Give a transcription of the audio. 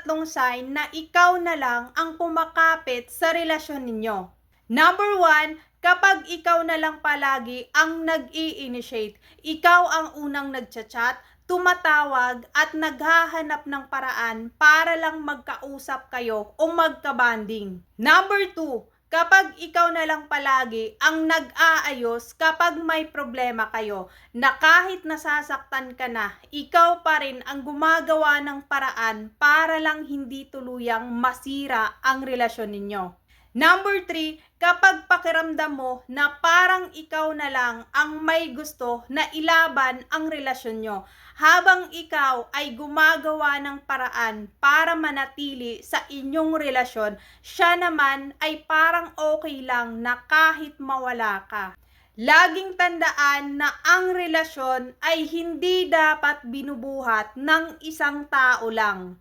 tatlong sign na ikaw na lang ang kumakapit sa relasyon ninyo. Number 1, kapag ikaw na lang palagi ang nag-i-initiate, ikaw ang unang nagchat-chat, tumatawag at naghahanap ng paraan para lang magkausap kayo o magka-bonding. Number 2, kapag ikaw na lang palagi ang nag-aayos kapag may problema kayo, na kahit nasasaktan ka na, ikaw pa rin ang gumagawa ng paraan para lang hindi tuluyang masira ang relasyon ninyo. Number 3, kapag pakiramdam mo na parang ikaw na lang ang may gusto na ilaban ang relasyon nyo, habang ikaw ay gumagawa ng paraan para manatili sa inyong relasyon, siya naman ay parang okay lang na kahit mawala ka. Laging tandaan na ang relasyon ay hindi dapat binubuhat ng isang tao lang.